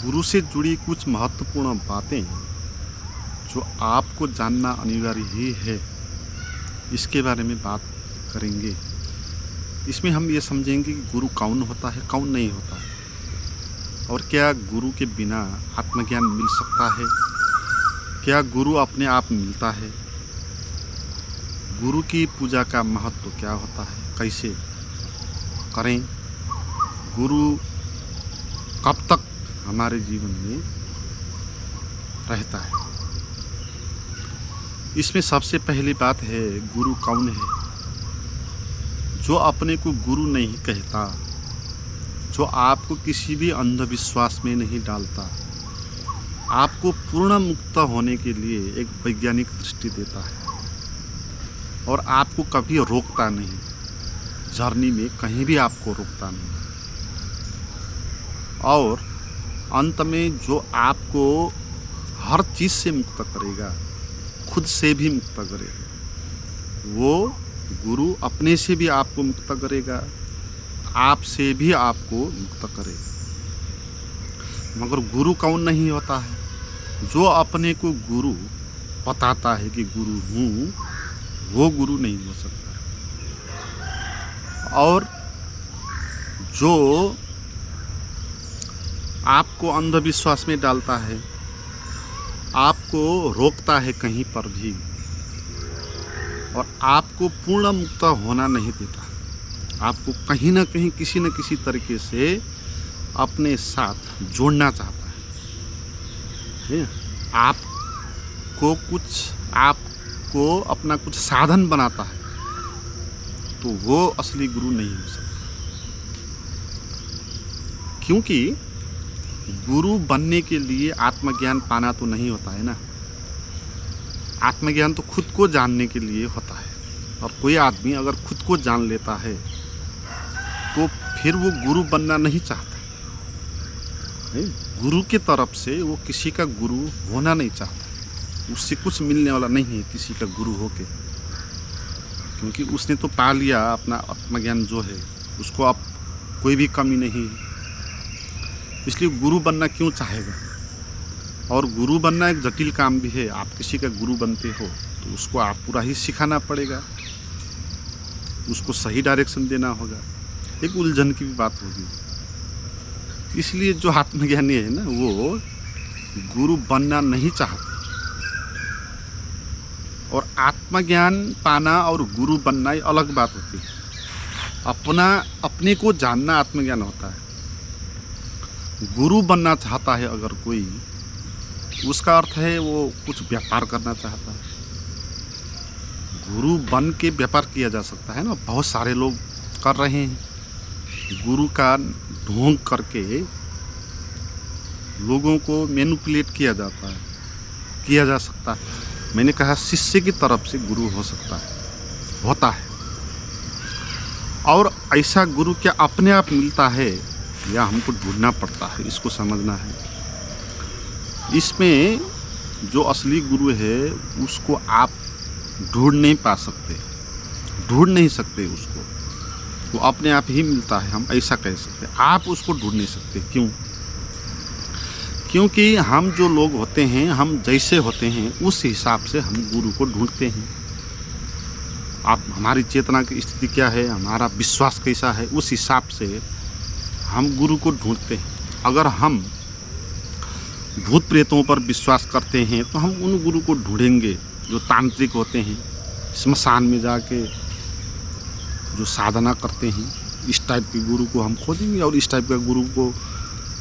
गुरु से जुड़ी कुछ महत्वपूर्ण बातें जो आपको जानना अनिवार्य ही है, इसके बारे में बात करेंगे। इसमें हम ये समझेंगे कि गुरु कौन होता है, कौन नहीं होता है, और क्या गुरु के बिना आत्मज्ञान मिल सकता है, क्या गुरु अपने आप मिलता है, गुरु की पूजा का महत्व क्या होता है, कैसे करें, गुरु कब तक हमारे जीवन में रहता है। इसमें सबसे पहली बात है, गुरु कौन है। जो अपने को गुरु नहीं कहता, जो आपको किसी भी अंधविश्वास में नहीं डालता, आपको पूर्ण मुक्त होने के लिए एक वैज्ञानिक दृष्टि देता है और आपको कभी रोकता नहीं, जर्नी में कहीं भी आपको रोकता नहीं, और अंत में जो आपको हर चीज़ से मुक्त करेगा, खुद से भी मुक्त करेगा, वो गुरु अपने से भी आपको मुक्त करेगा, आपसे भी आपको मुक्त करेगा। मगर गुरु कौन नहीं होता है? जो अपने को गुरु बताता है कि गुरु हूँ, वो गुरु नहीं हो सकता। और जो आपको अंधविश्वास में डालता है, आपको रोकता है कहीं पर भी, और आपको पूर्ण मुक्त होना नहीं देता, आपको कहीं ना कहीं किसी न किसी तरीके से अपने साथ जोड़ना चाहता है। आपको अपना कुछ साधन बनाता है, तो वो असली गुरु नहीं हो सकता। क्योंकि गुरु बनने के लिए आत्मज्ञान पाना तो नहीं होता है ना। आत्मज्ञान तो खुद को जानने के लिए होता है, और कोई आदमी अगर खुद को जान लेता है तो फिर वो गुरु बनना नहीं चाहता। गुरु की तरफ से वो किसी का गुरु होना नहीं चाहता, उससे कुछ मिलने वाला नहीं है किसी का गुरु होके, क्योंकि उसने तो पा लिया अपना आत्मज्ञान जो है, उसको अब कोई भी कमी नहीं है। इसलिए गुरु बनना क्यों चाहेगा? और गुरु बनना एक जटिल काम भी है। आप किसी का गुरु बनते हो तो उसको आप पूरा ही सिखाना पड़ेगा, उसको सही डायरेक्शन देना होगा, एक उलझन की भी बात होगी। इसलिए जो आत्मज्ञानी है ना, वो गुरु बनना नहीं चाहते। और आत्मज्ञान पाना और गुरु बनना ये अलग बात होती है। अपने को जानना आत्मज्ञान होता है। गुरु बनना चाहता है अगर कोई, उसका अर्थ है वो कुछ व्यापार करना चाहता है। गुरु बन के व्यापार किया जा सकता है ना, बहुत सारे लोग कर रहे हैं। गुरु का ढोंग करके लोगों को मैनिपुलेट किया जाता है, किया जा सकता है। मैंने कहा शिष्य की तरफ से गुरु हो सकता है, होता है। और ऐसा गुरु क्या अपने आप मिलता है या हमको ढूंढना पड़ता है, इसको समझना है। इसमें जो असली गुरु है उसको आप ढूंढ नहीं पा सकते, ढूंढ नहीं सकते उसको, वो अपने आप ही मिलता है, हम ऐसा कह सकते हैं। आप उसको ढूंढ नहीं सकते। क्यों? क्योंकि हम जो लोग होते हैं, हम जैसे होते हैं उस हिसाब से हम गुरु को ढूंढते हैं। आप हमारी चेतना की स्थिति क्या है, हमारा विश्वास कैसा है, उस हिसाब से हम गुरु को ढूंढते हैं। अगर हम भूत प्रेतों पर विश्वास करते हैं तो हम उन गुरु को ढूंढेंगे जो तांत्रिक होते हैं, स्मशान में जाके जो साधना करते हैं, इस टाइप के गुरु को हम खोजेंगे और इस टाइप का गुरु को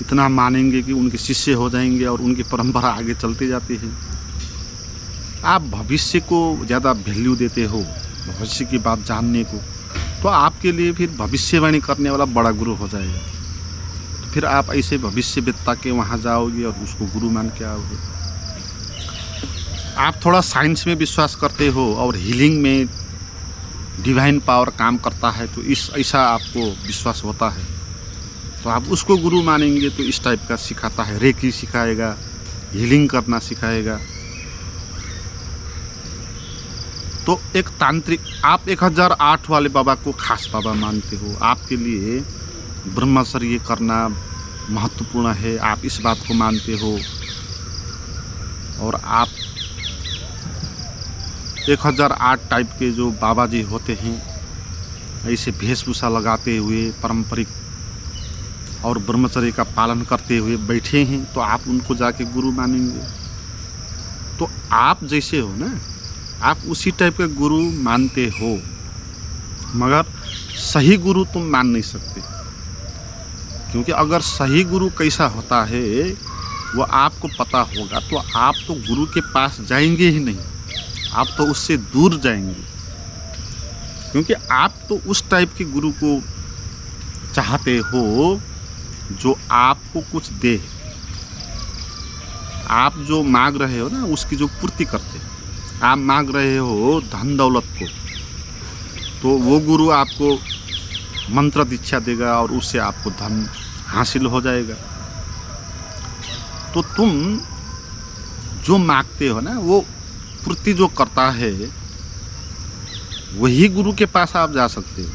इतना मानेंगे कि उनके शिष्य हो जाएंगे और उनकी परंपरा आगे चलते जाती है। आप भविष्य को ज़्यादा वैल्यू देते हो, भविष्य की बात जानने को, तो आपके लिए फिर भविष्यवाणी करने वाला बड़ा गुरु हो जाएगा। तो फिर आप ऐसे भविष्यवेत्ता के वहाँ जाओगे और उसको गुरु मान के आओगे। आप थोड़ा साइंस में विश्वास करते हो और हीलिंग में डिवाइन पावर काम करता है, तो ऐसा आपको विश्वास होता है, तो आप उसको गुरु मानेंगे। तो इस टाइप का सिखाता है, रेकी सिखाएगा, हीलिंग करना सिखाएगा। तो एक तांत्रिक, आप 1008 वाले बाबा को खास बाबा मानते हो, आपके लिए ब्रह्मचर्य करना, महत्वपूर्ण है, आप इस बात को मानते हो और आप 1008 टाइप के जो बाबा जी होते हैं ऐसे वेशभूषा लगाते हुए पारंपरिक और ब्रह्मचर्य का पालन करते हुए बैठे हैं, तो आप उनको जाके गुरु मानेंगे? तो आप जैसे हो ना, आप उसी टाइप के गुरु मानते हो, मगर सही गुरु तुम मान नहीं सकते। क्योंकि अगर सही गुरु कैसा होता है वो आपको पता होगा तो आप तो गुरु के पास जाएंगे ही नहीं, आप तो उससे दूर जाएंगे। क्योंकि आप तो उस टाइप के गुरु को चाहते हो जो आपको कुछ दे, आप जो मांग रहे हो ना उसकी जो पूर्ति करते। आप मांग रहे हो धन दौलत को, तो वो गुरु आपको मंत्र दीक्षा देगा और उससे आपको धन हासिल हो जाएगा। तो तुम जो मांगते हो ना वो पूर्ति जो करता है वही गुरु के पास आप जा सकते हो।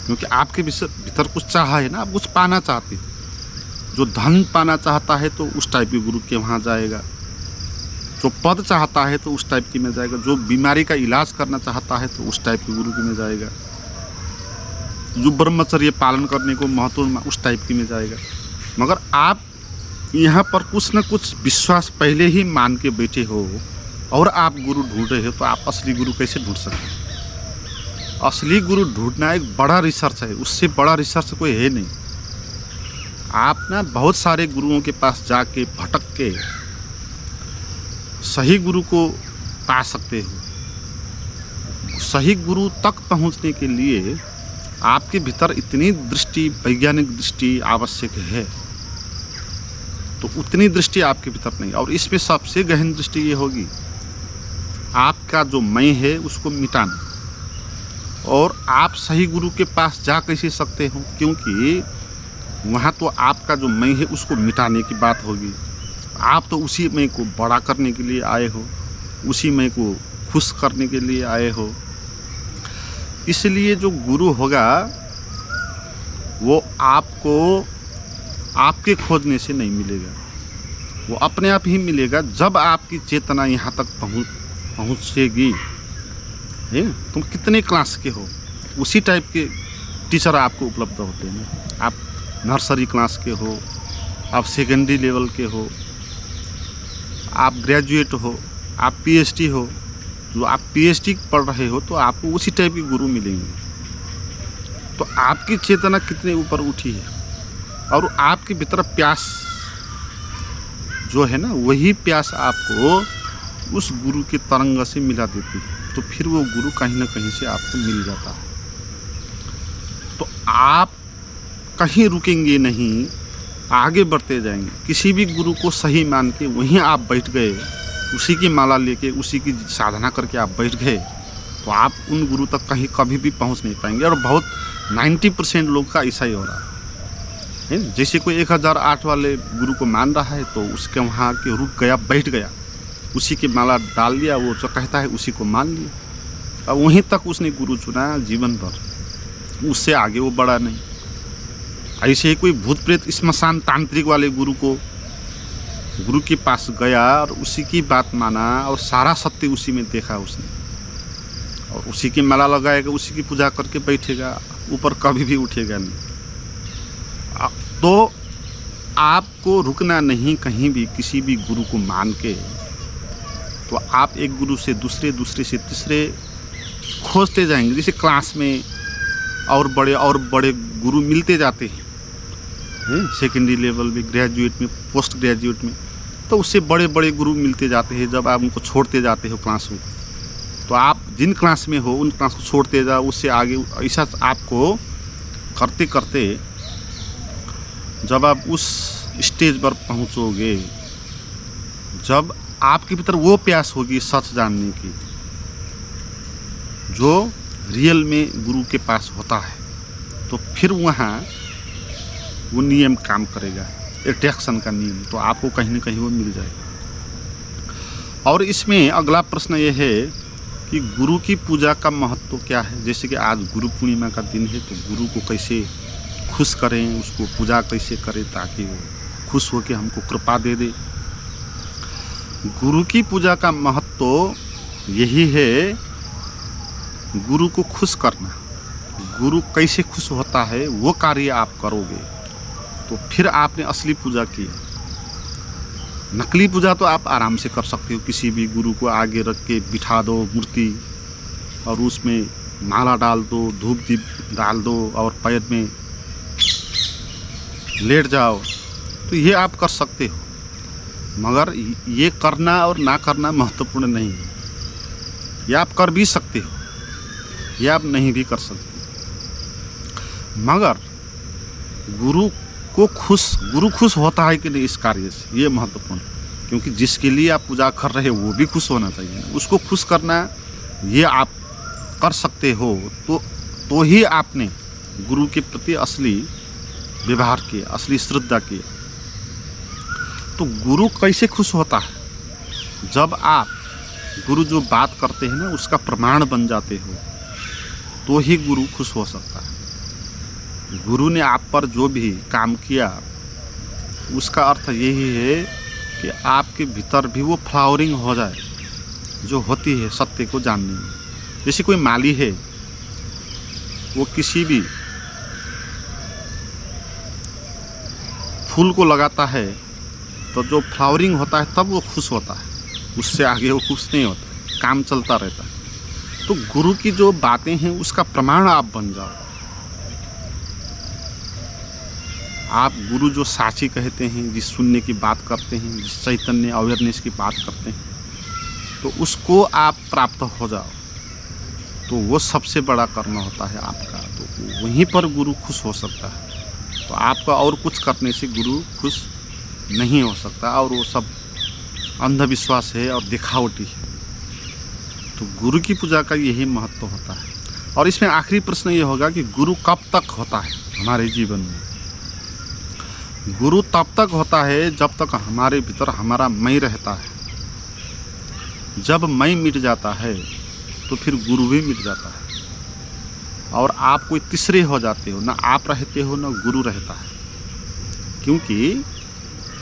क्योंकि आपके भीतर कुछ चाह है ना, आप कुछ पाना चाहते हो। जो धन पाना चाहता है तो उस टाइप के गुरु के वहाँ जाएगा, जो पद चाहता है तो उस टाइप की में जाएगा, जो बीमारी का इलाज करना चाहता है तो उस टाइप के गुरु की में जाएगा, जो ब्रह्मचर्य पालन करने को महत्व उस टाइप की में जाएगा। मगर आप यहाँ पर कुछ न कुछ विश्वास पहले ही मान के बैठे हो और आप गुरु ढूंढ रहे हो, तो आप असली गुरु कैसे ढूंढ सकते? असली गुरु ढूंढना एक बड़ा रिसर्च है, उससे बड़ा रिसर्च कोई है नहीं। आप ना बहुत सारे गुरुओं के पास जाके भटक के सही गुरु को पा सकते हो। सही गुरु तक पहुंचने के लिए आपके भीतर इतनी दृष्टि, वैज्ञानिक दृष्टि आवश्यक है, तो उतनी दृष्टि आपके भीतर नहीं। और इसमें सबसे गहन दृष्टि ये होगी आपका जो मैं है उसको मिटाना। और आप सही गुरु के पास जा कैसे सकते हो? क्योंकि वहाँ तो आपका जो मैं है उसको मिटाने की बात होगी। आप तो उसी मैं को बड़ा करने के लिए आए हो, उसी मैं को खुश करने के लिए आए हो। इसलिए जो गुरु होगा वो आपको आपके खोजने से नहीं मिलेगा, वो अपने आप ही मिलेगा जब आपकी चेतना यहाँ तक पहुँचेगी। तुम कितने क्लास के हो उसी टाइप के टीचर आपको उपलब्ध होते हैं। आप नर्सरी क्लास के हो, आप सेकेंडरी लेवल के हो, आप ग्रेजुएट हो, आप पीएचडी हो, जो आप पीएचडी पढ़ रहे हो तो आपको उसी टाइप के गुरु मिलेंगे। तो आपकी चेतना कितने ऊपर उठी है और आपके भीतर प्यास जो है ना, वही प्यास आपको उस गुरु के तरंग से मिला देती है। तो फिर वो गुरु कहीं ना कहीं से आपको मिल जाता है। तो आप कहीं रुकेंगे नहीं, आगे बढ़ते जाएंगे। किसी भी गुरु को सही मान के वहीं आप बैठ गए, उसी की माला लेके, उसी की साधना करके आप बैठ गए, तो आप उन गुरु तक कहीं कभी भी पहुंच नहीं पाएंगे। और बहुत 90% लोग का ऐसा ही हो रहा है। जैसे कोई 1008 वाले गुरु को मान रहा है तो उसके वहाँ के रुक गया, बैठ गया, उसी की माला डाल लिया, वो जो कहता है उसी को मान लिया। अब वहीं तक उसने गुरु चुना जीवन भर, उससे आगे वो बढ़ा नहीं। ऐसे ही कोई भूत प्रेत स्मशान तांत्रिक वाले गुरु के पास गया और उसी की बात माना और सारा सत्य उसी में देखा उसने, और उसी की माला लगाएगा, उसी की पूजा करके बैठेगा, ऊपर कभी भी उठेगा नहीं। तो आपको रुकना नहीं कहीं भी, किसी भी गुरु को मान के। तो आप एक गुरु से दूसरे, दूसरे से तीसरे खोजते जाएंगे। जैसे क्लास में और बड़े गुरु मिलते जाते हैं, सेकेंडरी लेवल में, ग्रेजुएट में, पोस्ट ग्रेजुएट में, तो उससे बड़े बड़े गुरु मिलते जाते हैं। जब आप उनको छोड़ते जाते हो क्लास को, तो आप जिन क्लास में हो उन क्लास को छोड़ते जाओ, उससे आगे ऐसा आपको करते करते जब आप उस स्टेज पर पहुंचोगे, जब आपके भीतर वो प्यास होगी सच जानने की जो रियल में गुरु के पास होता है, तो फिर वहाँ वो नियम काम करेगा, अट्रैक्शन का नियम। तो आपको कहीं ना कहीं वो मिल जाएगा। और इसमें अगला प्रश्न ये है कि गुरु की पूजा का महत्व क्या है। जैसे कि आज गुरु पूर्णिमा का दिन है, तो गुरु को कैसे खुश करें, उसको पूजा कैसे करें ताकि वो खुश होकर हमको कृपा दे दे। गुरु की पूजा का महत्व यही है, गुरु को खुश करना। गुरु कैसे खुश होता है वो कार्य आप करोगे तो फिर आपने असली पूजा की। नकली पूजा तो आप आराम से कर सकते हो, किसी भी गुरु को आगे रख के बिठा दो मूर्ति और उसमें माला डाल दो, धूप दीप डाल दो और पैर में लेट जाओ, तो ये आप कर सकते हो। मगर ये करना और ना करना महत्वपूर्ण नहीं है। ये आप कर भी सकते हो, ये आप नहीं भी कर सकते। मगर गुरु खुश होता है कि नहीं इस कार्य से, ये महत्वपूर्ण है। क्योंकि जिसके लिए आप पूजा कर रहे हो वो भी खुश होना चाहिए। उसको खुश करना ये आप कर सकते हो तो ही आपने गुरु के प्रति असली व्यवहार किया, असली श्रद्धा किया। तो गुरु कैसे खुश होता है? जब आप गुरु जो बात करते हैं ना उसका प्रमाण बन जाते हो तो ही गुरु खुश हो सकता है। गुरु ने आप पर जो भी काम किया उसका अर्थ यही है कि आपके भीतर भी वो फ्लावरिंग हो जाए जो होती है सत्य को जानने में। जैसे कोई माली है, वो किसी भी फूल को लगाता है तो जो फ्लावरिंग होता है तब वो खुश होता है, उससे आगे वो खुश नहीं होता, काम चलता रहता है। तो गुरु की जो बातें हैं उसका प्रमाण आप बन जाओ। आप गुरु जो साची कहते हैं, जिस शून्य की बात करते हैं, जिस चैतन्य अवेयरनेस की बात करते हैं, तो उसको आप प्राप्त हो जाओ, तो वो सबसे बड़ा कर्म होता है आपका। तो वहीं पर गुरु खुश हो सकता है। तो आपका और कुछ करने से गुरु खुश नहीं हो सकता, और वो सब अंधविश्वास है और दिखावटी है। तो गुरु की पूजा का यही महत्व होता है। और इसमें आखिरी प्रश्न ये होगा कि गुरु कब तक होता है हमारे जीवन में? गुरु तब तक होता है जब तक हमारे भीतर हमारा मैं रहता है। जब मैं मिट जाता है तो फिर गुरु भी मिट जाता है और आप कोई तीसरे हो जाते हो, ना आप रहते हो ना गुरु रहता है। क्योंकि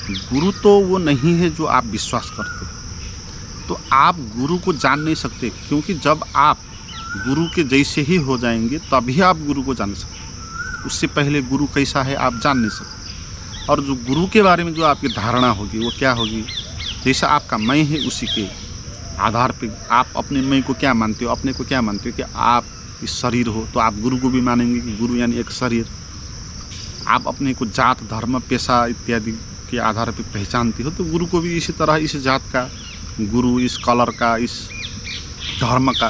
गुरु तो वो नहीं है जो आप विश्वास करते हो। तो आप गुरु को जान नहीं सकते, क्योंकि जब आप गुरु के जैसे ही हो जाएंगे तभी आप गुरु को जान सकते। उससे पहले गुरु कैसा है आप जान नहीं सकते। और जो गुरु के बारे में जो आपकी धारणा होगी वो क्या होगी? जैसा आपका मैं है उसी के आधार पे आप अपने मैं को क्या मानते हो, अपने को क्या मानते हो कि आप इस शरीर हो, तो आप गुरु को भी मानेंगे कि गुरु यानी एक शरीर। आप अपने को जात, धर्म, पेशा इत्यादि के आधार पे पहचानते हो, तो गुरु को भी इसी तरह इस जात का गुरु, इस कलर का, इस धर्म का,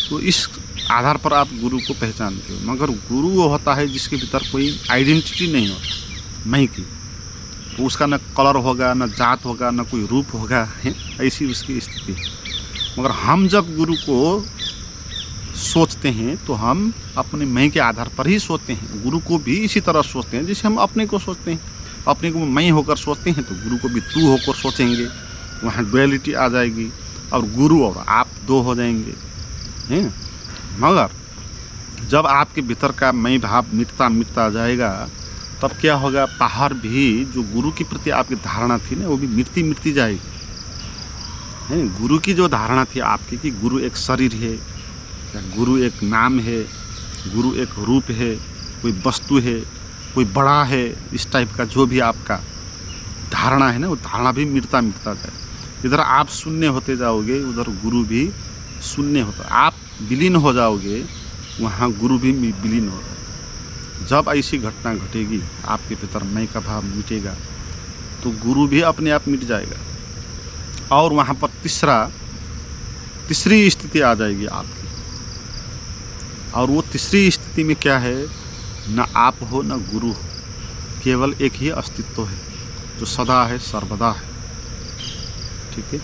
तो इस आधार पर आप गुरु को पहचानते हो। मगर गुरु वो होता है जिसके भीतर कोई आइडेंटिटी नहीं होता मैं की। तो उसका न कलर होगा, न जात होगा, न कोई रूप होगा, है ऐसी उसकी स्थिति है। मगर हम जब गुरु को सोचते हैं तो हम अपने मैं के आधार पर ही सोचते हैं। गुरु को भी इसी तरह सोचते हैं जैसे हम अपने को सोचते हैं। अपने को मैं होकर सोचते हैं तो गुरु को भी तू होकर सोचेंगे, वहाँ डुअलिटी आ जाएगी और गुरु और आप दो हो जाएंगे, हैं। मगर जब आपके भीतर का मैं भाव मिटता जाएगा तब क्या होगा? बाहर भी जो गुरु के प्रति आपकी धारणा थी ना वो भी मिटती जाएगी, है। गुरु की जो धारणा थी आपकी कि गुरु एक शरीर है, या गुरु एक नाम है, गुरु एक रूप है, कोई वस्तु है, कोई बड़ा है, इस टाइप का जो भी आपका धारणा है ना वो धारणा भी मिटता जाए। इधर आप शून्य होते जाओगे, उधर गुरु भी शून्य होता, आप विलीन हो जाओगे, वहाँ गुरु भी विलीन होगा। जब ऐसी घटना घटेगी, आपके भीतर मैं का भाव मिटेगा तो गुरु भी अपने आप मिट जाएगा। और वहाँ पर तीसरी स्थिति आ जाएगी आपकी। और वो तीसरी स्थिति में क्या है? न आप हो न गुरु हो, केवल एक ही अस्तित्व है जो सदा है, सर्वदा है। ठीक है।